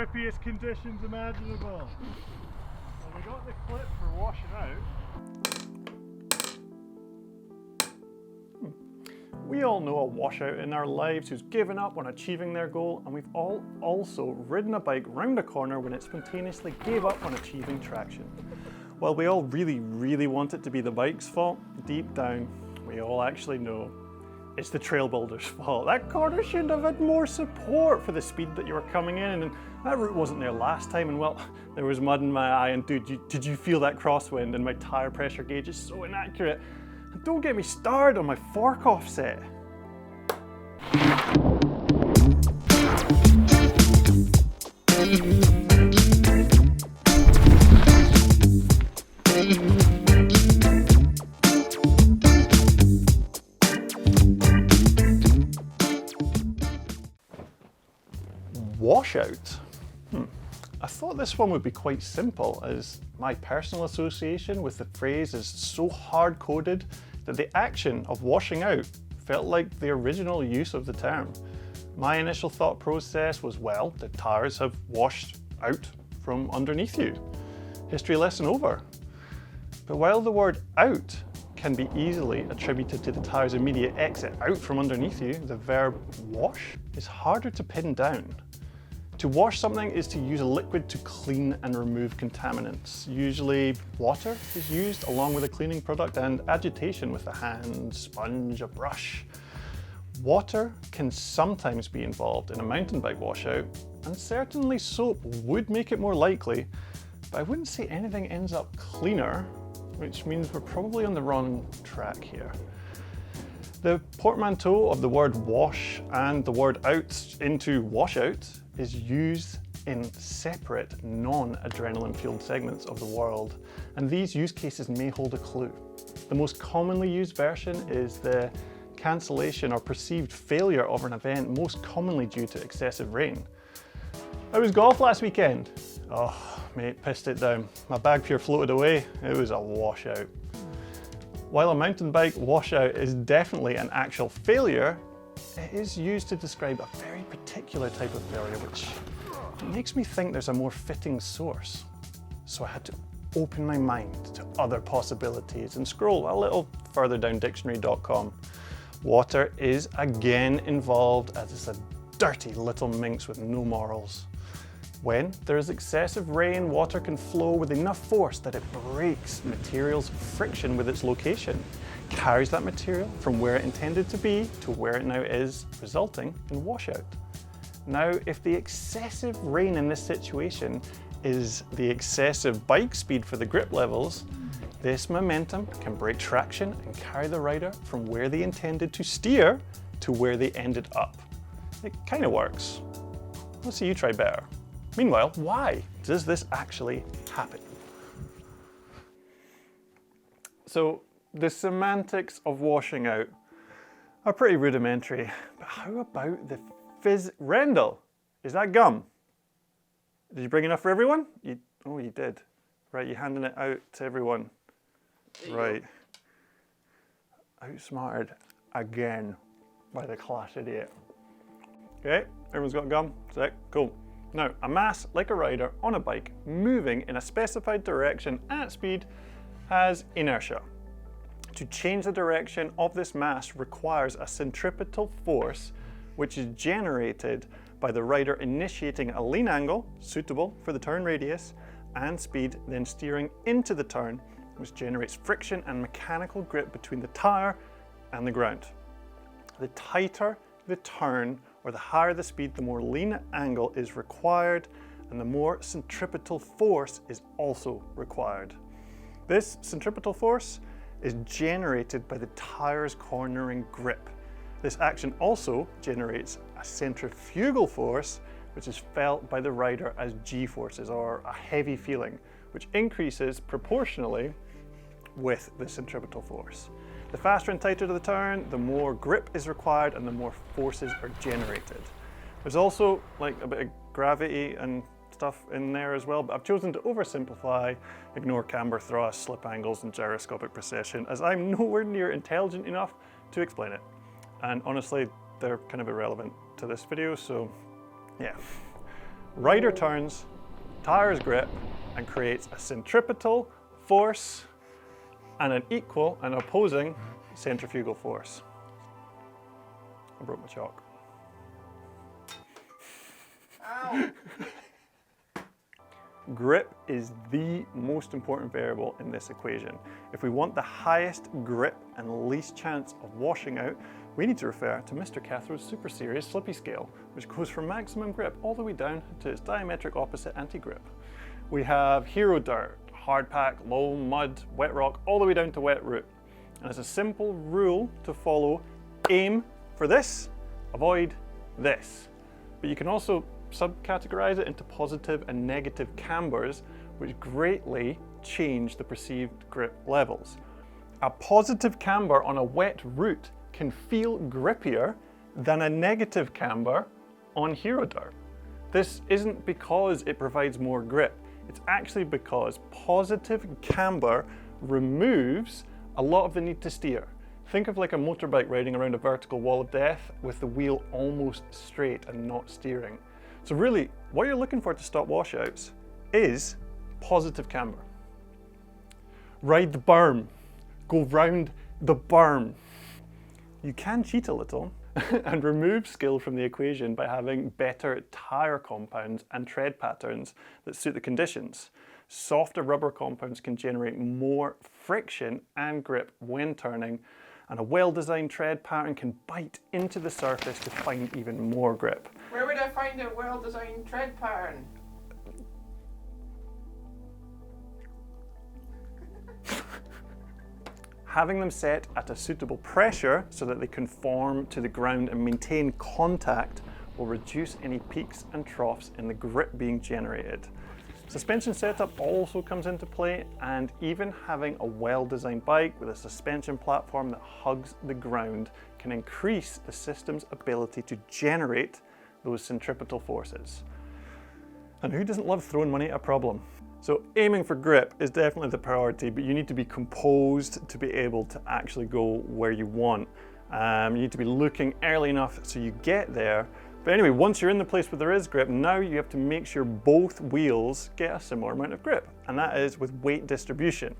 grippiest conditions imaginable. Well, we got the clip for washing out. We all know a washout in our lives who's given up on achieving their goal, and we've all also ridden a bike round a corner when it spontaneously gave up on achieving traction. While we all really want it to be the bike's fault, deep down we all actually know it's the trail builder's fault. That corner should have had more support for the speed that you were coming in, and that route wasn't there last time, and well, there was mud in my eye, and dude, did you feel that crosswind? And my tire pressure gauge is so inaccurate. And don't get me started on my fork offset. Washout. I thought this one would be quite simple, as my personal association with the phrase is so hard-coded that the action of washing out felt like the original use of the term. My initial thought process was, well, the tires have washed out from underneath you. History lesson over. But while the word out can be easily attributed to the tire's immediate exit out from underneath you, the verb wash is harder to pin down. To wash something is to use a liquid to clean and remove contaminants. Usually water is used along with a cleaning product and agitation with a hand, sponge, a brush. Water can sometimes be involved in a mountain bike washout, and certainly soap would make it more likely, but I wouldn't say anything ends up cleaner, which means we're probably on the wrong track here. The portmanteau of the word wash and the word out into washout is used in separate non-adrenaline fueled segments of the world, and these use cases may hold a clue. The most commonly used version is the cancellation or perceived failure of an event, most commonly due to excessive rain. I was golf last weekend. Oh mate, pissed it down. My bag pure floated away. It was a washout. While a mountain bike washout is definitely an actual failure, it is used to describe a very particular type of failure, which makes me think there's a more fitting source. So I had to open my mind to other possibilities and scroll a little further down dictionary.com. Water is again involved, as it's a dirty little minx with no morals. When there is excessive rain, water can flow with enough force that it breaks material's friction with its location, carries that material from where it intended to be to where it now is, resulting in washout. Now, if the excessive rain in this situation is the excessive bike speed for the grip levels, this momentum can break traction and carry the rider from where they intended to steer to where they ended up. It kind of works. Let's see you try better. Meanwhile, why does this actually happen? So, the semantics of washing out are pretty rudimentary, but how about the Rendell, is that gum? Did you bring enough for everyone? Oh, you did. Right, you're handing it out to everyone. Right. Outsmarted again by the class idiot. Okay, everyone's got gum? Sick, cool. Now, a mass like a rider on a bike moving in a specified direction at speed has inertia. To change the direction of this mass requires a centripetal force which is generated by the rider initiating a lean angle suitable for the turn radius and speed, then steering into the turn, which generates friction and mechanical grip between the tire and the ground. The tighter the turn or the higher the speed, the more lean angle is required and the more centripetal force is also required. This centripetal force is generated by the tire's cornering grip. This action also generates a centrifugal force, which is felt by the rider as G-forces, or a heavy feeling, which increases proportionally with the centripetal force. The faster and tighter the turn, the more grip is required and the more forces are generated. There's also like a bit of gravity and stuff in there as well, but I've chosen to oversimplify, ignore camber thrust, slip angles and gyroscopic precession, as I'm nowhere near intelligent enough to explain it. And honestly, they're kind of irrelevant to this video, so yeah. rider turns, tires grip, and creates a centripetal force and an equal and opposing centrifugal force. I broke my chalk. Ow. Grip is the most important variable in this equation. If we want the highest grip and least chance of washing out, we need to refer to Mr. Cathro's Super Series Slippy Scale, which goes from maximum grip all the way down to its diametric opposite anti-grip. We have Hero Dirt, hard pack, loam, mud, wet rock, all the way down to wet root. And it's a simple rule to follow: aim for this, avoid this. But you can also subcategorize it into positive and negative cambers, which greatly change the perceived grip levels. A positive camber on a wet route can feel grippier than a negative camber on Hero Dirt. This isn't because it provides more grip, it's actually because positive camber removes a lot of the need to steer. Think of like a motorbike riding around a vertical wall of death with the wheel almost straight and not steering. So really, what you're looking for to stop washouts is positive camber. Ride the berm. Go round the berm. You can cheat a little and remove skill from the equation by having better tire compounds and tread patterns that suit the conditions. Softer rubber compounds can generate more friction and grip when turning, and a well-designed tread pattern can bite into the surface to find even more grip. Where would I find a well-designed tread pattern? Having them set at a suitable pressure so that they conform to the ground and maintain contact will reduce any peaks and troughs in the grip being generated. Suspension setup also comes into play, and even having a well-designed bike with a suspension platform that hugs the ground can increase the system's ability to generate those centripetal forces. And who doesn't love throwing money at a problem? So aiming for grip is definitely the priority, but you need to be composed to be able to actually go where you want. You need to be looking early enough so you get there. But anyway, once you're in the place where there is grip, now you have to make sure both wheels get a similar amount of grip, and that is with weight distribution.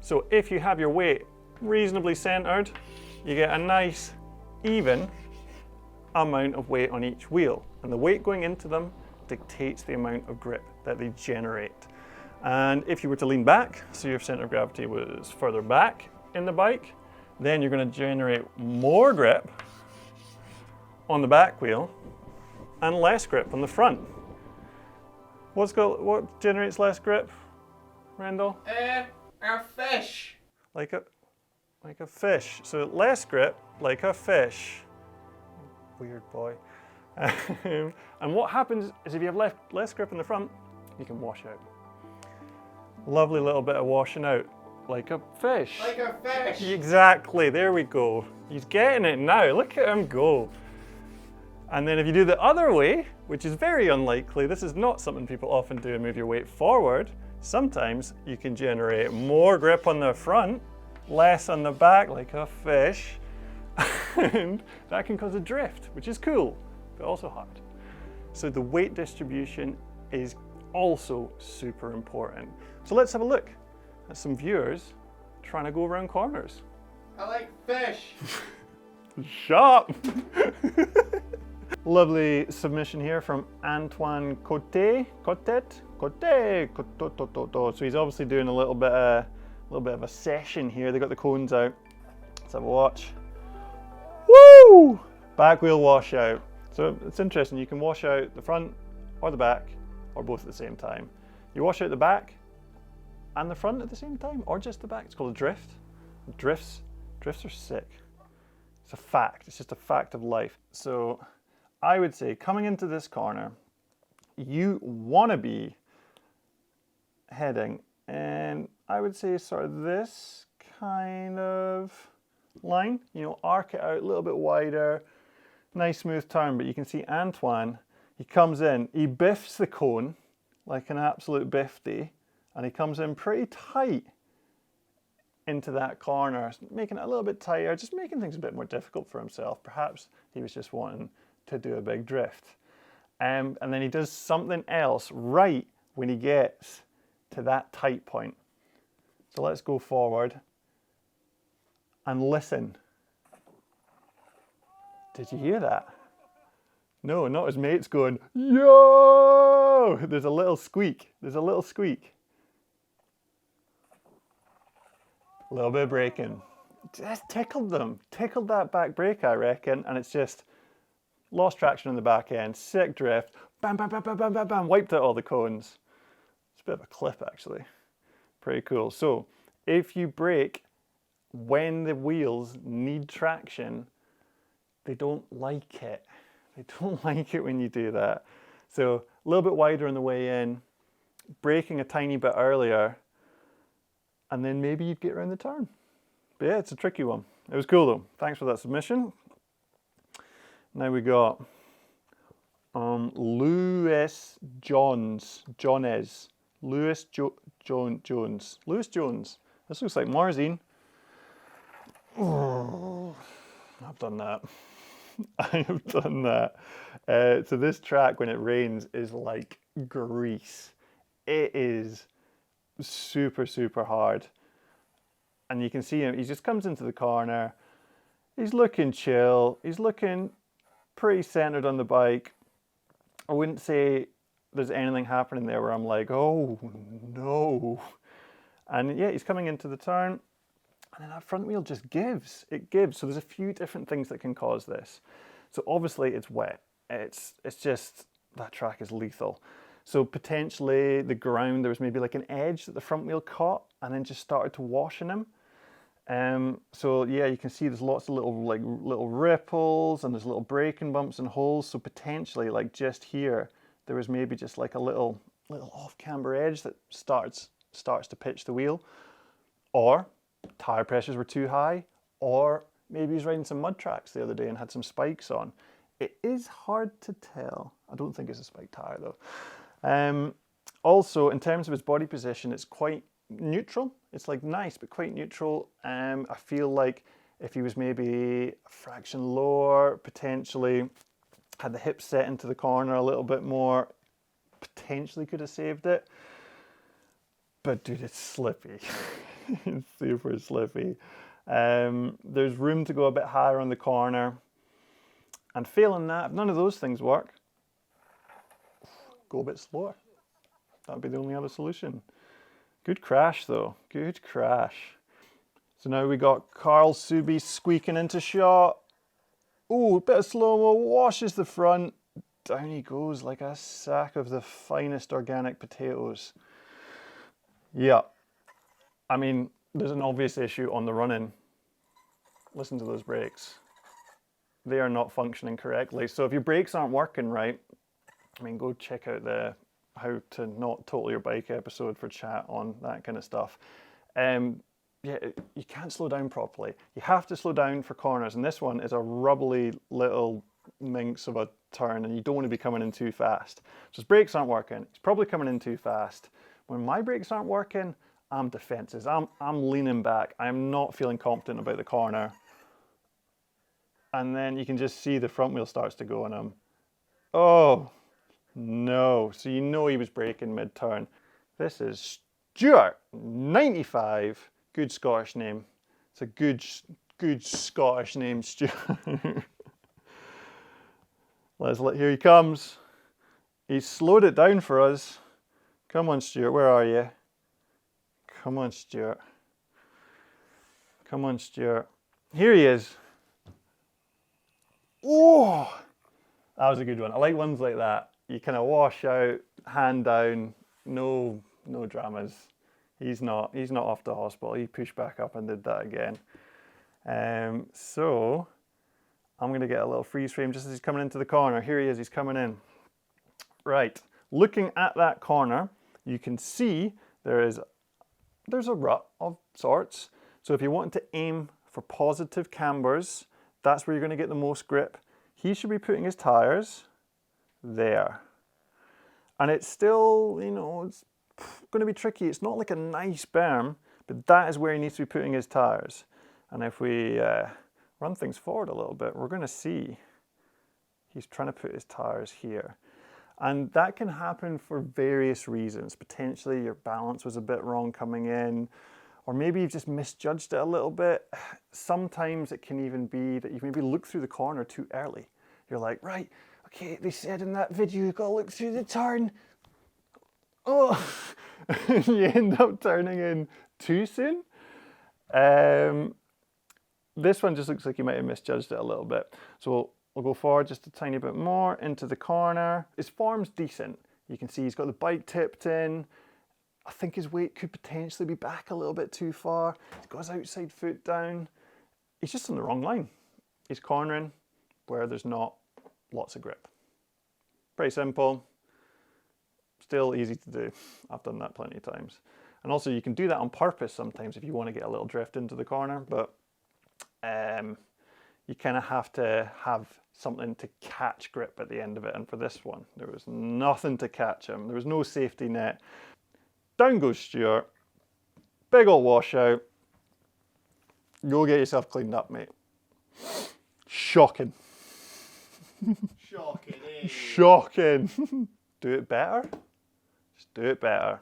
So if you have your weight reasonably centered, you get a nice, even amount of weight on each wheel, and the weight going into them dictates the amount of grip that they generate. And if you were to lean back, so your center of gravity was further back in the bike, then you're going to generate more grip on the back wheel and less grip on the front. What generates less grip, Randall? A fish. Like a fish. So less grip, like a fish. Weird boy. And what happens is if you have less grip in the front, you can wash out. Lovely little bit of washing out, like a fish. Like a fish. Exactly, there we go. He's getting it now, look at him go. And then if you do the other way, which is very unlikely, this is not something people often do and move your weight forward, sometimes you can generate more grip on the front, less on the back, like a fish, and that can cause a drift, which is cool, but also hard. So the weight distribution is also super important. So let's have a look at some viewers trying to go around corners. I like fish. Shut up! Lovely submission here from Antoine Cotet. So he's obviously doing a little bit of a session here. They got the cones out. Let's have a watch. Woo! Back wheel washout. So it's interesting. You can wash out the front or the back, or both at the same time. You wash out the back and the front at the same time, or just the back. It's called a drift. Drifts are sick. It's a fact. It's just a fact of life. So I would say coming into this corner, you want to be heading, and I would say sort of this kind of line, you know, arc it out a little bit wider, nice smooth turn. But you can see Antoine, he comes in, he biffs the cone like an absolute biffy, and he comes in pretty tight into that corner, making it a little bit tighter, just making things a bit more difficult for himself. Perhaps he was just wanting to do a big drift. And then he does something else right when he gets to that tight point. So let's go forward and listen. Did you hear that? No, not his mates going, yo! There's a little squeak. There's a little squeak. A little bit of braking. Just tickled them. Tickled that back brake, I reckon. And it's just lost traction on the back end. Sick drift. Bam, bam, bam, bam, bam, bam, bam. Wiped out all the cones. It's a bit of a clip, actually. Pretty cool. So if you brake when the wheels need traction, they don't like it. They don't like it when you do that. So a little bit wider on the way in, braking a tiny bit earlier, and then maybe you'd get around the turn. But yeah, it's a tricky one. It was cool though. Thanks for that submission. Now we got Lewis Jones. Lewis Jones. Lewis Jones. This looks like Marzine. Oh, I've done that. I have done that. So this track, when it rains, is like grease. It is super, super hard. And you can see him, he just comes into the corner. He's looking chill. He's looking pretty centered on the bike. I wouldn't say there's anything happening there where I'm like, oh no. And yeah, he's coming into the turn. And then that front wheel just gives. It gives. So there's a few different things that can cause this. So obviously it's wet. It's just, that track is lethal. So potentially the ground, there was maybe like an edge that the front wheel caught and then just started to wash in him. So yeah, you can see there's lots of little ripples and there's little braking bumps and holes. So potentially like just here, there was maybe just like a little off camber edge that starts to pitch the wheel. Or tire pressures were too high, or maybe he's riding some mud tracks the other day and had some spikes on. It is hard to tell. I don't think it's a spike tire though. Also, in terms of his body position, it's quite neutral. It's like nice, but quite neutral. I feel like if he was maybe a fraction lower, potentially had the hips set into the corner a little bit more, potentially could have saved it. But dude, it's slippy. It's super slippy. There's room to go a bit higher on the corner. And failing that, if none of those things work, go a bit slower. That would be the only other solution. Good crash though, good crash. So now we got Carl Subi squeaking into shot. Ooh, a bit of slow-mo, washes the front. Down he goes like a sack of the finest organic potatoes. Yeah, I mean, there's an obvious issue on the run-in. Listen to those brakes. They are not functioning correctly. So if your brakes aren't working right, I mean, go check out the how to not total your bike episode for chat on that kind of stuff. Yeah, you can't slow down properly. You have to slow down for corners, and this one is a rubbly little minx of a turn, and you don't want to be coming in too fast. So his brakes aren't working. He's probably coming in too fast. When my brakes aren't working, I'm defensive. I'm leaning back. I'm not feeling confident about the corner. And then you can just see the front wheel starts to go on him. Oh, no. So you know he was braking mid-turn. This is Stuart, 95. Good Scottish name. It's a good Scottish name, Stuart. Here he comes. He's slowed it down for us. Come on, Stuart, where are you? Come on, Stuart. Come on, Stuart. Here he is. Oh, that was a good one. I like ones like that. You kind of wash out, hand down, no dramas. He's not off to hospital. He pushed back up and did that again. So I'm going to get a little freeze frame just as he's coming into the corner. Here he is, he's coming in. Right, looking at that corner, you can see there's a rut of sorts. So if you want to aim for positive cambers, that's where you're going to get the most grip. He should be putting his tires there. And it's still, it's going to be tricky. It's not like a nice berm, but that is where he needs to be putting his tires. And if we run things forward a little bit, we're going to see he's trying to put his tires here. And that can happen for various reasons. Potentially your balance was a bit wrong coming in, or maybe you've just misjudged it a little bit. Sometimes it can even be that you maybe look through the corner too early. You're like, right, okay, they said in that video you've got to look through the turn. Oh, you end up turning in too soon. This one just looks like you might have misjudged it a little bit. So we'll go forward just a tiny bit more into the corner. His form's decent. You can see he's got the bike tipped in. I think his weight could potentially be back a little bit too far. He's got his outside foot down. He's just on the wrong line. He's cornering where there's not lots of grip. Pretty simple. Still easy to do. I've done that plenty of times. And also you can do that on purpose sometimes if you want to get a little drift into the corner, but you kind of have to have something to catch grip at the end of it. And for this one, there was nothing to catch him. There was no safety net. Down goes Stuart. Big ol' washout. Go get yourself cleaned up, mate. Shocking. Shocking, eh? Shocking. Do it better. Just do it better.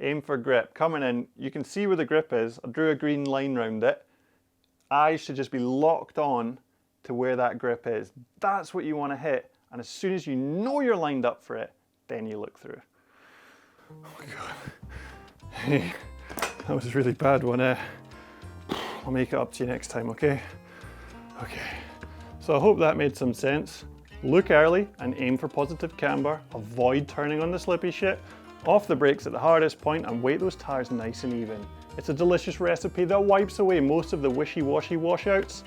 Aim for grip. Coming in, you can see where the grip is. I drew a green line around it. Eyes should just be locked on to where that grip is. That's what you want to hit. And as soon as you know you're lined up for it, then you look through. Oh my God. Hey, that was a really bad one. I'll make it up to you next time, okay? Okay. So I hope that made some sense. Look early and aim for positive camber. Avoid turning on the slippy shit. Off the brakes at the hardest point and weight those tyres nice and even. It's a delicious recipe that wipes away most of the wishy-washy washouts.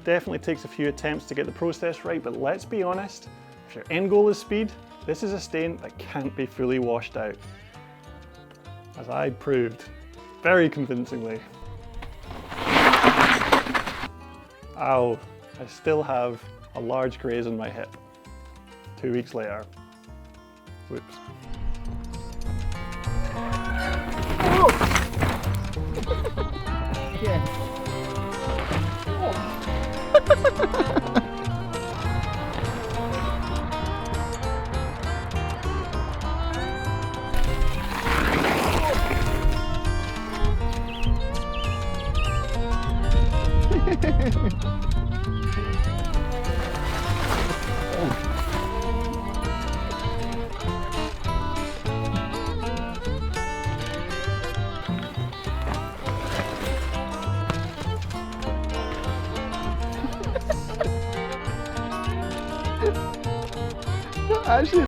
Definitely takes a few attempts to get the process right, but let's be honest, if your end goal is speed, this is a stain that can't be fully washed out. As I proved very convincingly. Ow, I still have a large graze on my hip. 2 weeks later. Whoops. Yeah. Actually